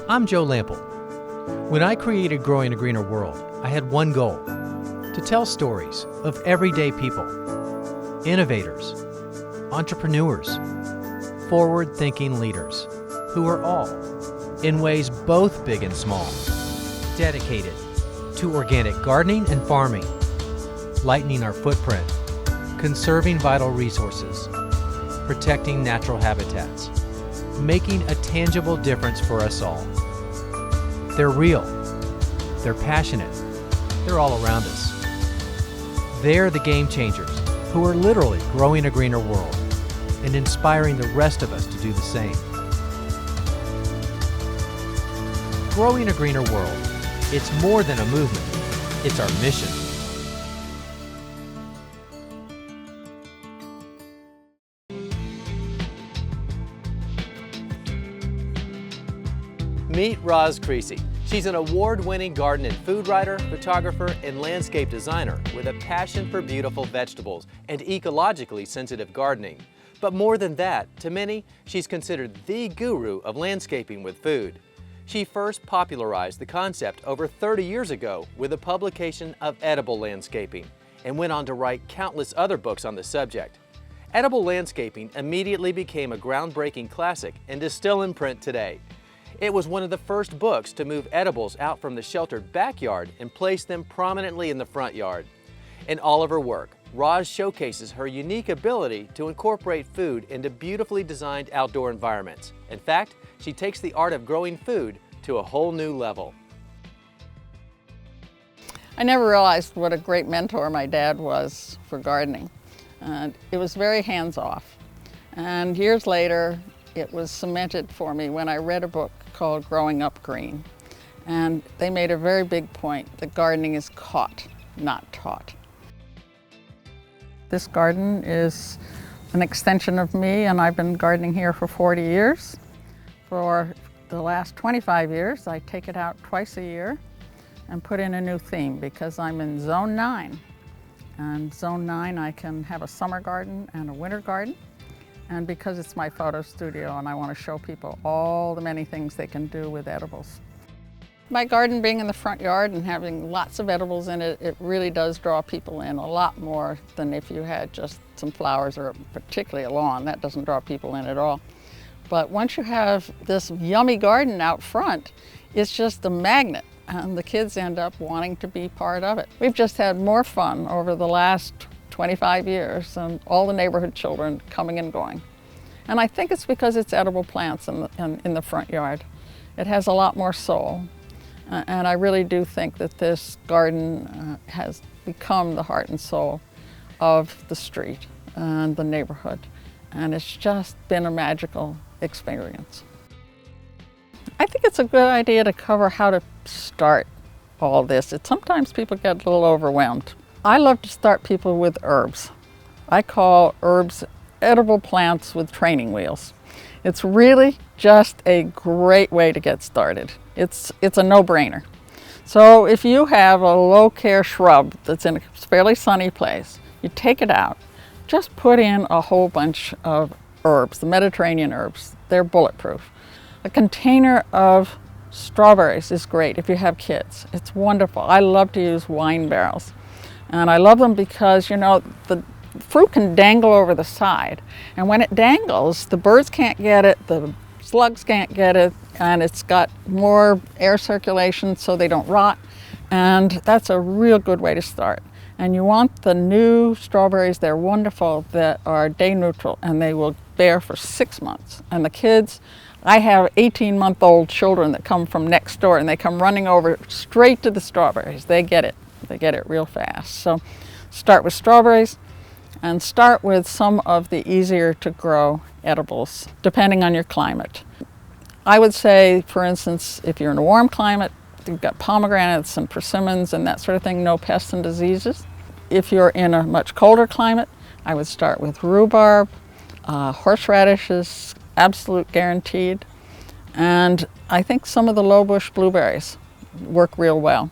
I'm Joe Lample. When I created Growing a Greener World, I had one goal: to tell stories of everyday people, innovators, entrepreneurs, forward-thinking leaders who are all, in ways both big and small, dedicated to organic gardening and farming, lightening our footprint, conserving vital resources, protecting natural habitats, making a tangible difference for us all. They're real, they're passionate, they're all around us. They're the game changers who are literally growing a greener world and inspiring the rest of us to do the same. Growing a Greener World, it's more than a movement, it's our mission. Meet Roz Creasy. She's an award-winning garden and food writer, photographer, and landscape designer with a passion for beautiful vegetables and ecologically sensitive gardening. But more than that, to many, she's considered the guru of landscaping with food. She first popularized the concept over 30 years ago with the publication of Edible Landscaping and went on to write countless other books on the subject. Edible Landscaping immediately became a groundbreaking classic and is still in print today. It was one of the first books to move edibles out from the sheltered backyard and place them prominently in the front yard. In all of her work, Roz showcases her unique ability to incorporate food into beautifully designed outdoor environments. In fact, she takes the art of growing food to a whole new level. I never realized what a great mentor my dad was for gardening. It was very hands-off. And years later, it was cemented for me when I read a book called Growing Up Green. And they made a very big point that gardening is caught, not taught. This garden is an extension of me, and I've been gardening here for 40 years. For the last 25 years, I take it out twice a year and put in a new theme because I'm in Zone 9. And Zone 9, I can have a summer garden and a winter garden. And because it's my photo studio and I want to show people all the many things they can do with edibles. My garden being in the front yard and having lots of edibles in it, it really does draw people in a lot more than if you had just some flowers or particularly a lawn. That doesn't draw people in at all. But once you have this yummy garden out front, it's just a magnet and the kids end up wanting to be part of it. We've just had more fun over the last 25 years and all the neighborhood children coming and going. And I think it's because it's edible plants in the front yard. It has a lot more soul. And I really do think that this garden has become the heart and soul of the street and the neighborhood. And it's just been a magical experience. I think it's a good idea to cover how to start all this. Sometimes people get a little overwhelmed. I love to start people with herbs. I call herbs edible plants with training wheels. It's really just a great way to get started. It's a no-brainer. So if you have a low-care shrub that's in a fairly sunny place, you take it out, just put in a whole bunch of herbs, the Mediterranean herbs. They're bulletproof. A container of strawberries is great if you have kids. It's wonderful. I love to use wine barrels. And I love them because, you know, the fruit can dangle over the side. And when it dangles, the birds can't get it, the slugs can't get it, and it's got more air circulation so they don't rot. And that's a real good way to start. And you want the new strawberries, they're wonderful, that are day neutral, and they will bear for 6 months. And the kids, I have 18-month-old children that come from next door, and they come running over straight to the strawberries. They get it. They get it real fast. So start with strawberries and start with some of the easier to grow edibles, depending on your climate. I would say, for instance, if you're in a warm climate, you've got pomegranates and persimmons and that sort of thing, no pests and diseases. If you're in a much colder climate, I would start with rhubarb, horseradishes, absolute guaranteed. And I think some of the low bush blueberries work real well.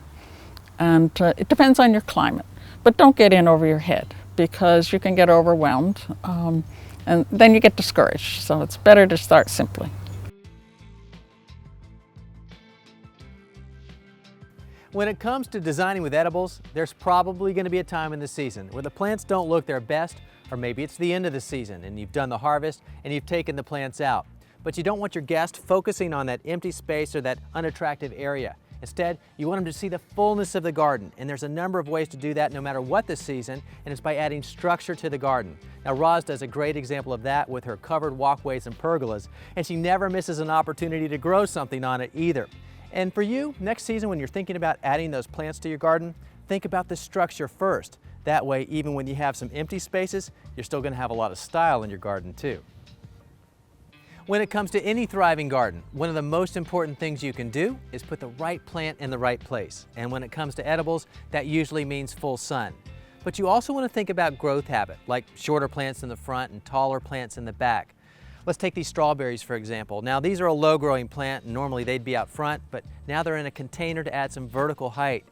And it depends on your climate, but don't get in over your head because you can get overwhelmed and then you get discouraged. So it's better to start simply. When it comes to designing with edibles, there's probably going to be a time in the season where the plants don't look their best, or maybe it's the end of the season and you've done the harvest and you've taken the plants out. But you don't want your guest focusing on that empty space or that unattractive area. Instead, you want them to see the fullness of the garden, and there's a number of ways to do that no matter what the season, and it's by adding structure to the garden. Now, Roz does a great example of that with her covered walkways and pergolas, and she never misses an opportunity to grow something on it either. And for you, next season when you're thinking about adding those plants to your garden, think about the structure first. That way, even when you have some empty spaces, you're still going to have a lot of style in your garden too. When it comes to any thriving garden, one of the most important things you can do is put the right plant in the right place. And when it comes to edibles, that usually means full sun. But you also want to think about growth habit, like shorter plants in the front and taller plants in the back. Let's take these strawberries, for example. Now, these are a low-growing plant, and normally they'd be out front, but now they're in a container to add some vertical height.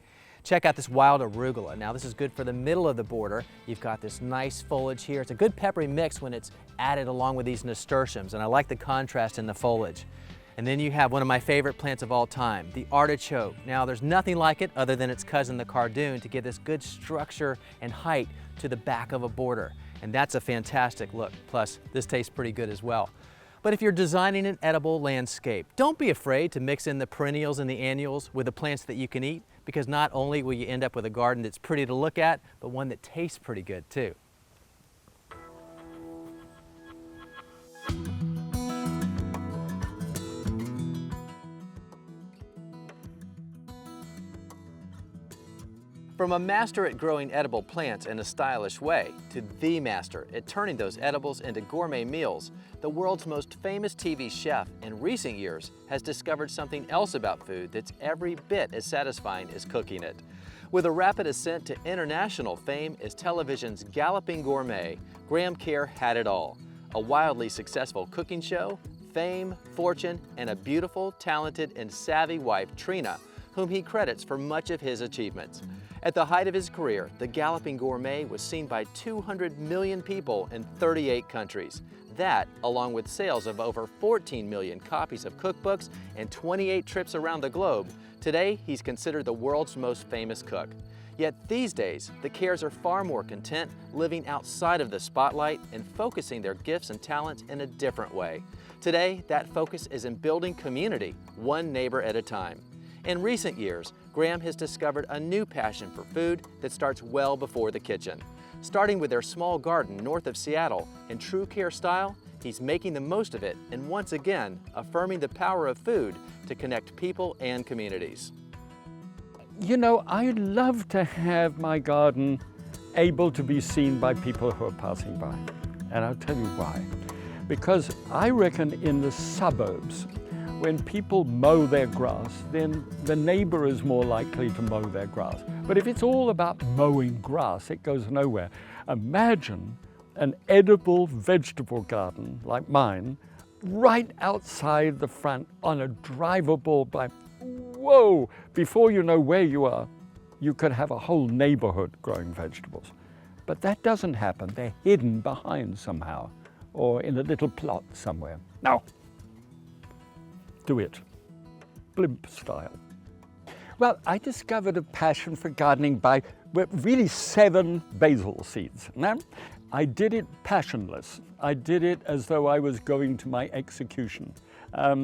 Check out this wild arugula. Now, this is good for the middle of the border. You've got this nice foliage here. It's a good peppery mix when it's added along with these nasturtiums, and I like the contrast in the foliage. And then you have one of my favorite plants of all time, the artichoke. Now, there's nothing like it other than its cousin, the cardoon, to give this good structure and height to the back of a border. And that's a fantastic look. Plus, this tastes pretty good as well. But if you're designing an edible landscape, don't be afraid to mix in the perennials and the annuals with the plants that you can eat, because not only will you end up with a garden that's pretty to look at, but one that tastes pretty good too. From a master at growing edible plants in a stylish way to the master at turning those edibles into gourmet meals, the world's most famous TV chef in recent years has discovered something else about food that's every bit as satisfying as cooking it. With a rapid ascent to international fame as television's Galloping Gourmet, Graham Kerr had it all. A wildly successful cooking show, fame, fortune, and a beautiful, talented, and savvy wife, Trina, whom he credits for much of his achievements. At the height of his career, the Galloping Gourmet was seen by 200 million people in 38 countries. That, along with sales of over 14 million copies of cookbooks and 28 trips around the globe, today he's considered the world's most famous cook. Yet these days, the Kerrs are far more content living outside of the spotlight and focusing their gifts and talents in a different way. Today, that focus is in building community, one neighbor at a time. In recent years, Graham has discovered a new passion for food that starts well before the kitchen. Starting with their small garden north of Seattle, in true Kerr style, he's making the most of it and once again affirming the power of food to connect people and communities. You know, I'd love to have my garden able to be seen by people who are passing by. And I'll tell you why. Because I reckon in the suburbs, when people mow their grass, then the neighbor is more likely to mow their grass. But if it's all about mowing grass, it goes nowhere. Imagine an edible vegetable garden like mine, right outside the front on a drivable by, whoa, before you know where you are, you could have a whole neighborhood growing vegetables. But that doesn't happen. They're hidden behind somehow, or in a little plot somewhere. Now, do it, blimp style. Well, I discovered a passion for gardening by really 7 basil seeds. Now, I did it passionless. I did it as though I was going to my execution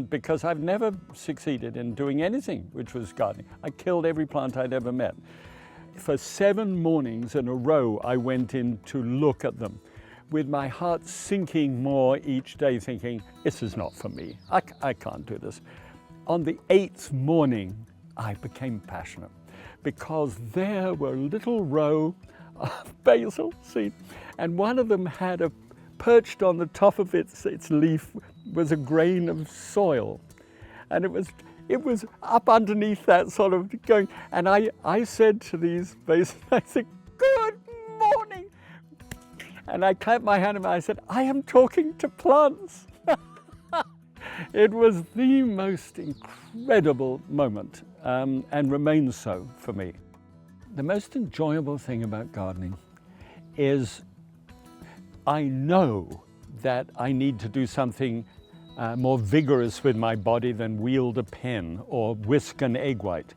because I've never succeeded in doing anything which was gardening. I killed every plant I'd ever met. For 7 mornings in a row, I went in to look at them, with my heart sinking more each day, thinking, this is not for me. I can't do this. On the 8th morning, I became passionate because there were a little row of basil seed, and one of them had perched on the top of its leaf was a grain of soil. And it was up underneath that sort of going, and I said to these basil, I said, good morning. And I clapped my hand and I said, I am talking to plants. It was the most incredible moment and remains so for me. The most enjoyable thing about gardening is I know that I need to do something more vigorous with my body than wield a pen or whisk an egg white.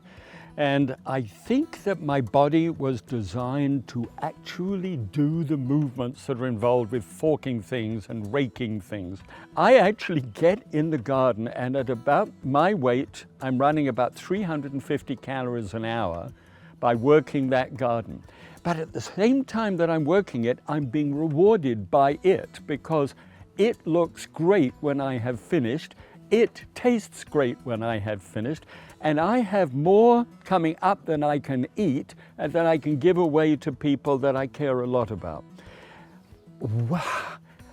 And I think that my body was designed to actually do the movements that are involved with forking things and raking things. I actually get in the garden, and at about my weight, I'm running about 350 calories an hour by working that garden. But at the same time that I'm working it, I'm being rewarded by it, because it looks great when I have finished. It tastes great when I have finished, and I have more coming up than I can eat and that I can give away to people that I care a lot about. Wow.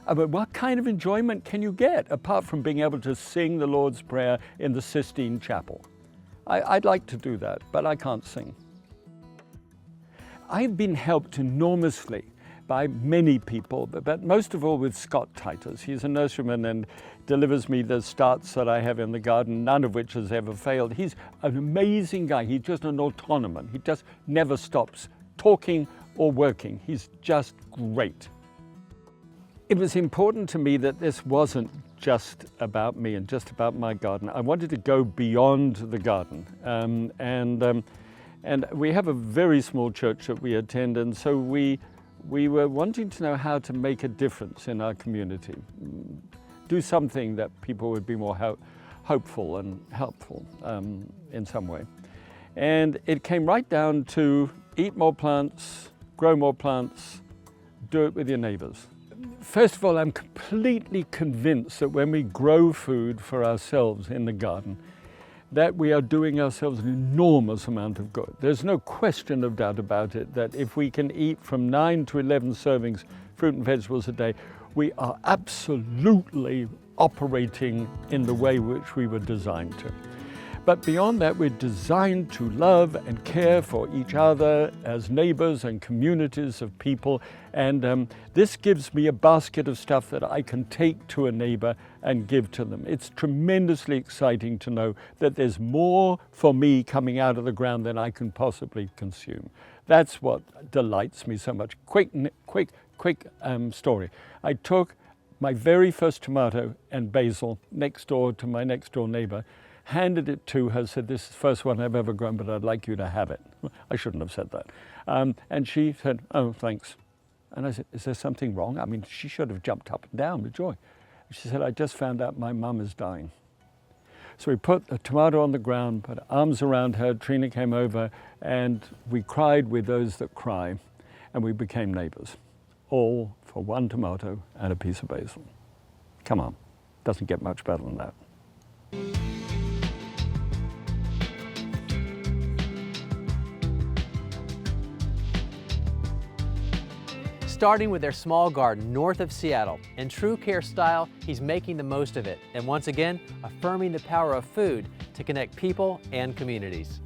But what kind of enjoyment can you get apart from being able to sing the Lord's Prayer in the Sistine Chapel? I'd like to do that, but I can't sing. I've been helped enormously by many people, but most of all with Scott Titus. He's a nurseryman and delivers me the starts that I have in the garden, none of which has ever failed. He's an amazing guy. He's just an autonoman. He just never stops talking or working. He's just great. It was important to me that this wasn't just about me and just about my garden. I wanted to go beyond the garden. And we have a very small church that we attend, and so we were wanting to know how to make a difference in our community, do something that people would be more hopeful and helpful in some way. And it came right down to eat more plants, grow more plants, do it with your neighbors. First of all, I'm completely convinced that when we grow food for ourselves in the garden, that we are doing ourselves an enormous amount of good. There's no question of doubt about it, that if we can eat from 9 to 11 servings fruit and vegetables a day, we are absolutely operating in the way which we were designed to. But beyond that, we're designed to love and care for each other as neighbors and communities of people. And this gives me a basket of stuff that I can take to a neighbor and give to them. It's tremendously exciting to know that there's more for me coming out of the ground than I can possibly consume. That's what delights me so much. Quick story. I took my very first tomato and basil next door to my next door neighbor, handed it to her, said, "This is the first one I've ever grown, but I'd like you to have it." I shouldn't have said that. And she said, "Oh, thanks." And I said, "Is there something wrong?" I mean, she should have jumped up and down with joy. She said, "I just found out my mum is dying." So we put a tomato on the ground, put arms around her, Trina came over, and we cried with those that cry, and we became neighbors, all for one tomato and a piece of basil. Come on, doesn't get much better than that. Starting with their small garden north of Seattle, in true Kerr style, he's making the most of it, and once again, affirming the power of food to connect people and communities.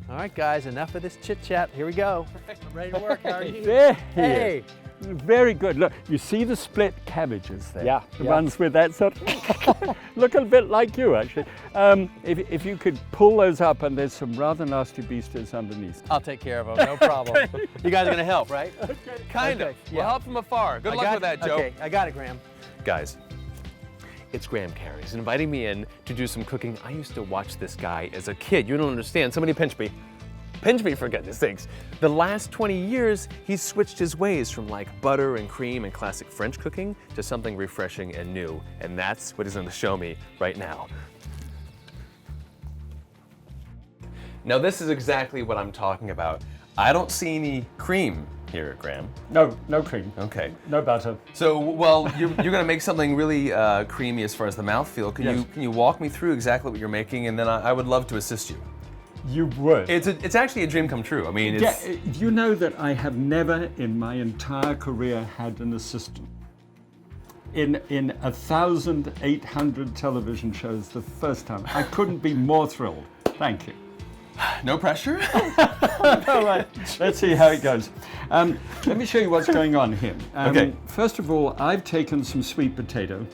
All right, guys, enough of this chit-chat. Here we go. I'm ready to work. How are you? There he Hey. is. Very good. Look, you see the split cabbages there? Yeah, The yeah. ones with that sort of, look a bit like you, actually. If you could pull those up, and there's some rather nasty beasties underneath. I'll take care of them, no problem. You guys are gonna help, right? Kind of. Okay, We'll help from afar. Good I luck got with that, it. Joe. Okay, I got it, Graham. Guys, it's Graham Kerr. He's inviting me in to do some cooking. I used to watch this guy as a kid. You don't understand. Somebody pinch me. Pinch me, for goodness sakes. The last 20 years, he's switched his ways from like butter and cream and classic French cooking to something refreshing and new. And that's what he's going to show me right now. Now, this is exactly what I'm talking about. I don't see any cream here, Graham. No cream. Okay. No butter. So, well, you're going to make something really creamy as far as the mouthfeel. Yes. Can you walk me through exactly what you're making, and then I would love to assist you. You would. It's actually a dream come true. I mean, it's... Yeah, you know that I have never in my entire career had an assistant. In 1,800 television shows, the first time. I couldn't be more thrilled. Thank you. No pressure? All right, let's see how it goes. Let me show you what's going on here. Okay. First of all, I've taken some sweet potato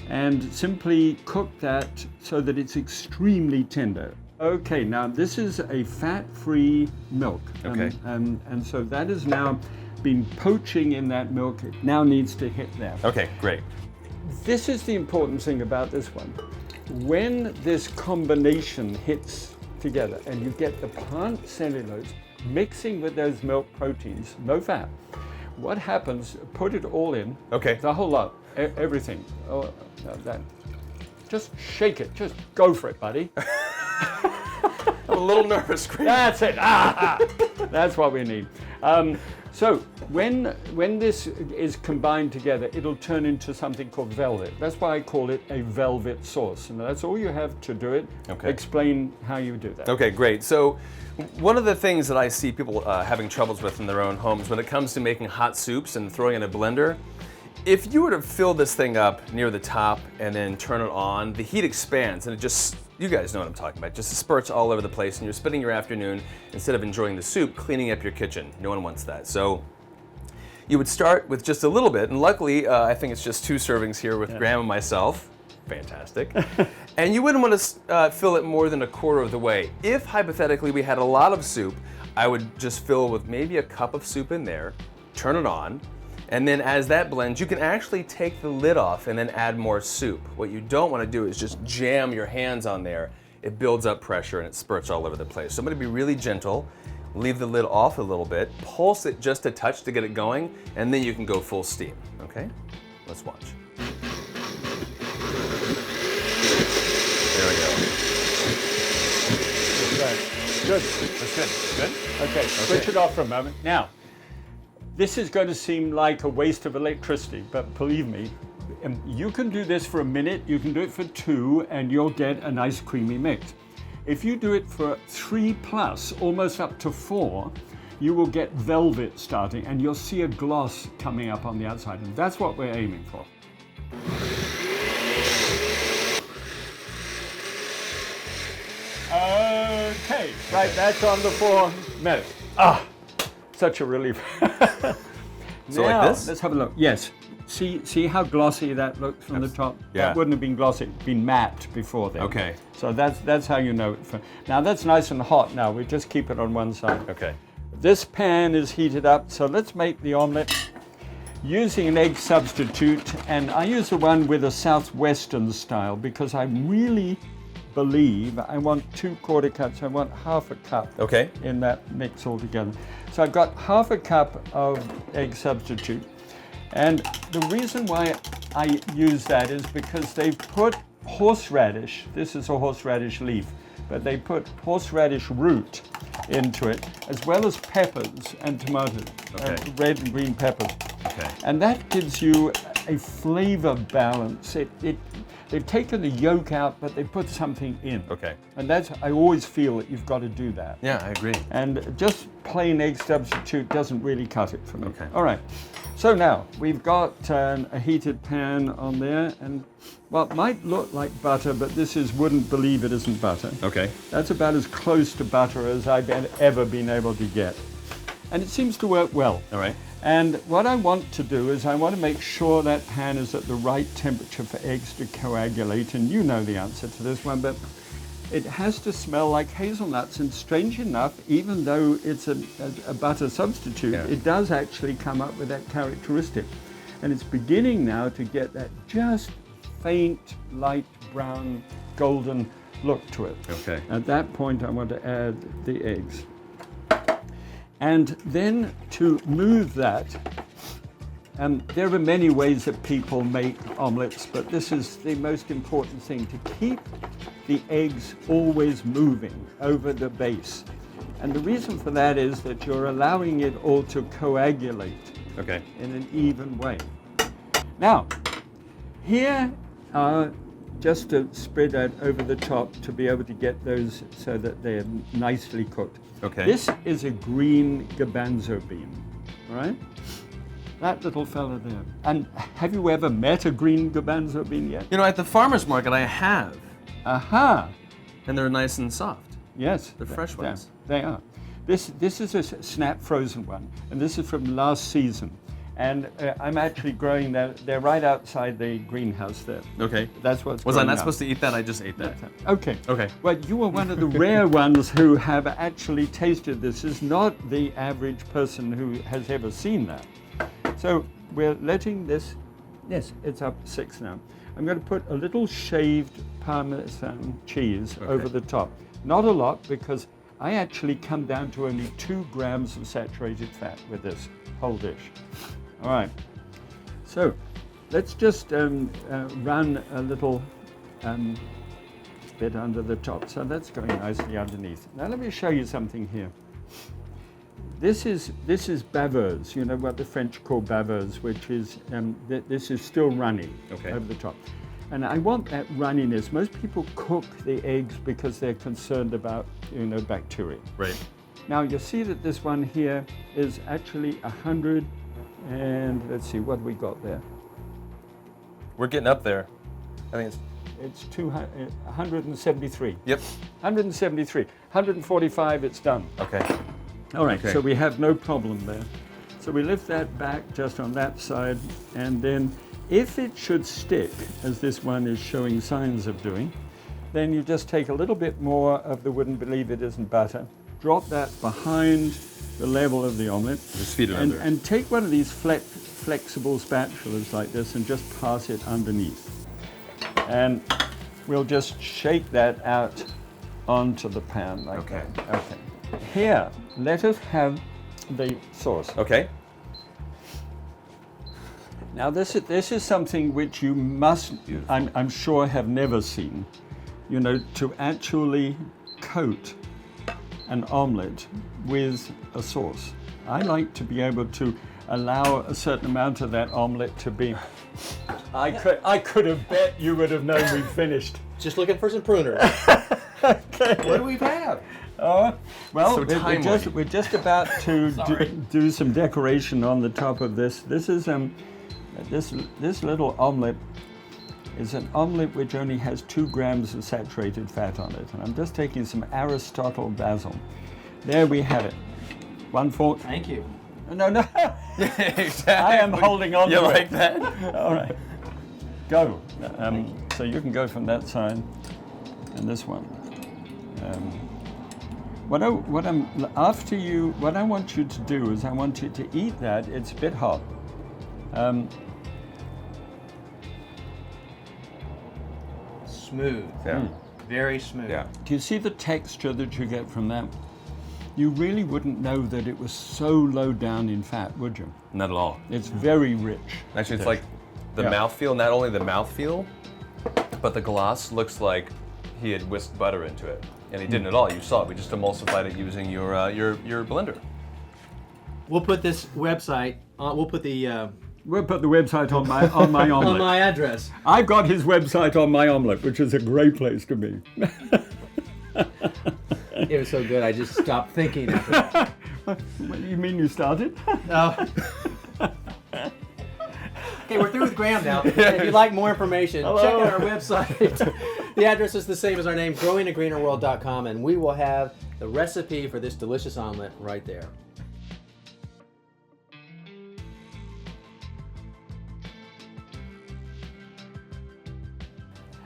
and simply cooked that so that it's extremely tender. Okay, now this is a fat-free milk. Okay. And so that has now been poaching in that milk. It now needs to hit there. Okay, great. This is the important thing about this one. when this combination hits together and you get the plant cellulose mixing with those milk proteins, no fat, what happens, put it all in, Okay. the whole lot, everything. Oh, no, that. Just shake it, just go for it, buddy. I'm a little nervous, Graham. That's it. That's what we need. So when this is combined together, it'll turn into something called velvet. That's why I call it a velvet sauce. And that's all you have to do it. Okay. Explain how you do that. Okay, great. So one of the things that I see people having troubles with in their own homes when it comes to making hot soups and throwing in a blender, if you were to fill this thing up near the top and then turn it on, the heat expands and it just, you guys know what I'm talking about, just spurts all over the place and you're spending your afternoon, instead of enjoying the soup, cleaning up your kitchen. No one wants that. So you would start with just a little bit, and luckily I think it's just 2 servings here with Graham and myself. Fantastic. And you wouldn't want to fill it more than 1/4 of the way. If hypothetically we had a lot of soup, I would just fill with maybe a cup of soup in there, turn it on, and then as that blends, you can actually take the lid off and then add more soup. What you don't want to do is just jam your hands on there. It builds up pressure and it spurts all over the place. So I'm going to be really gentle, leave the lid off a little bit, pulse it just a touch to get it going, and then you can go full steam, okay? Let's watch. There we go. Good. That's good. Good? Okay, switch it off for a moment. Now, this is going to seem like a waste of electricity, but believe me, you can do this for a minute, you can do it for 2, and you'll get a nice creamy mix. If you do it for 3+, almost up to 4, you will get velvet starting, and you'll see a gloss coming up on the outside, and that's what we're aiming for. Okay, right, that's on the 4 minutes. Such a relief. So now, like this? Let's have a look. Yes. See how glossy that looks from the top? Yeah. That wouldn't have been glossy, it'd been matte before then. Okay. So that's how you know it. Now that's nice and hot now. We just keep it on one side. Okay. This pan is heated up, so let's make the omelet using an egg substitute. And I use the one with a southwestern style because I really believe I want 2 quarter cups. I want half a cup Okay. in that mix altogether. So I've got half a cup of egg substitute. And the reason why I use that is because they've put horseradish, this is a horseradish leaf, but they put horseradish root into it, as well as peppers and tomatoes, red and green peppers. Okay. And that gives you a flavor balance. They've taken the yolk out, but they put something in. Okay. And that's, I always feel that you've got to do that. Yeah, I agree. And just plain egg substitute doesn't really cut it for me. Okay. All right. So now we've got a heated pan on there, and well, it might look like butter, but this is, wouldn't believe it isn't butter. Okay. That's about as close to butter as I've ever been able to get. And it seems to work well. All right. And what I want to do is I want to make sure that pan is at the right temperature for eggs to coagulate. And you know the answer to this one, but it has to smell like hazelnuts. And strange enough, even though it's a butter substitute, it does actually come up with that characteristic. And it's beginning now to get that just faint, light brown, golden look to it. Okay. At that point, I want to add the eggs. And then to move that, there are many ways that people make omelets, but this is the most important thing, to keep the eggs always moving over the base. And the reason for that is that you're allowing it all to coagulate in an even way. Now, here are, just to spread out over the top to be able to get those so that they're nicely cooked. Okay. This is a green garbanzo bean, all right? That little fella there. And have you ever met a green garbanzo bean yet? You know, at the farmer's market I have. Aha! And they're nice and soft. Yes. They're fresh ones. They are. This is a snap frozen one, and this is from last season. And I'm actually growing that. They're right outside the greenhouse there. Okay. That's what's Was I growing not up. supposed to eat that? I just ate that. Okay. Okay. Well, you are one of the rare ones who have actually tasted this. Is not the average person who has ever seen that. So we're letting this Yes, it's up 6 now. I'm going to put a little shaved Parmesan cheese over the top. Not a lot, because I actually come down to only 2 grams of saturated fat with this whole dish. All right, so let's just run a little bit under the top. So that's going nicely underneath. Now let me show you something here. This is baveuse, you know what the French call baveuse, which is, this is still runny over the top. And I want that runniness. Most people cook the eggs because they're concerned about, you know, bacteria. Right. Now you see that this one here is actually 100, and let's see what we got there. We're getting up there. I think It's 173. Yep. 173. 145, it's done. Okay. All right, Okay. so we have no problem there. So we lift that back just on that side, and then if it should stick, as this one is showing signs of doing, then you just take a little bit more of the wouldn't believe it isn't butter, drop that behind the level of the omelette, Just feed it under. and take one of these flexible spatulas like this and just pass it underneath. And we'll just shake that out onto the pan like that. Okay. Here, let us have the sauce. Okay. Now this is something which you must, I'm sure, have never seen. You know, to actually coat an omelette with a sauce. I like to be able to allow a certain amount of that omelette to be. I could have bet you would have known we'd finished. Just looking for some pruners. Okay. What do we have? Well, So we're just about to do some decoration on the top of this. This is this little omelette is an omelette which only has 2 grams of saturated fat on it, and I'm just taking some Aristotle basil. There we have it. 1 fork. Thank you. No. Exactly. I am holding on. You to like it. that? All right. Go. So you can go from that side and this one. What I want you to do is I want you to eat that. It's a bit hot. Smooth. Yeah. Very smooth. Yeah. Do you see the texture that you get from that? You really wouldn't know that it was so low down in fat, would you? Not at all. It's very rich. Actually, it's like the Yeah. mouthfeel, not only the mouthfeel, but the glass looks like he had whisked butter into it. And he didn't at all. You saw it. We just emulsified it using your blender. We'll put this website on. We'll put the We'll put the website on my omelette. on my address. I've got his website on my omelette, which is a great place to be. It was so good, I just stopped thinking after that. What, you mean you started? No. Okay, we're through with Graham now. If you'd like more information, check out our website. The address is the same as our name, growingagreenerworld.com, and we will have the recipe for this delicious omelet right there.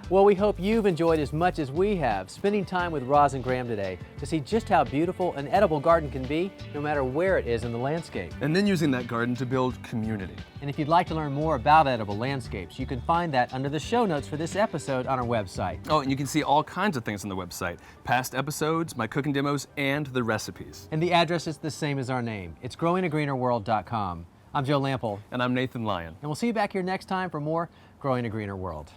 Well, we hope you've enjoyed as much as we have spending time with Roz and Graham today to see just how beautiful an edible garden can be, no matter where it is in the landscape. And then using that garden to build community. And if you'd like to learn more about edible landscapes, you can find that under the show notes for this episode on our website. Oh, and you can see all kinds of things on the website. Past episodes, my cooking demos, and the recipes. And the address is the same as our name. It's growingagreenerworld.com. I'm Joe Lample. And I'm Nathan Lyon. And we'll see you back here next time for more Growing a Greener World.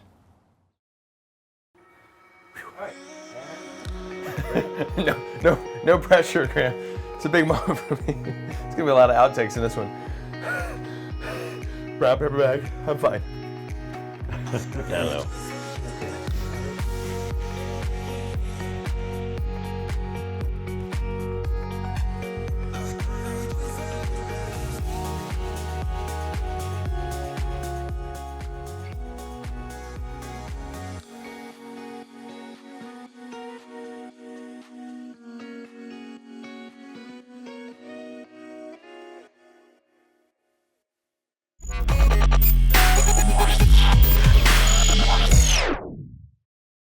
No pressure, Graham. It's a big moment for me. It's gonna be a lot of outtakes in this one. Brown paper bag. I'm fine. I don't know.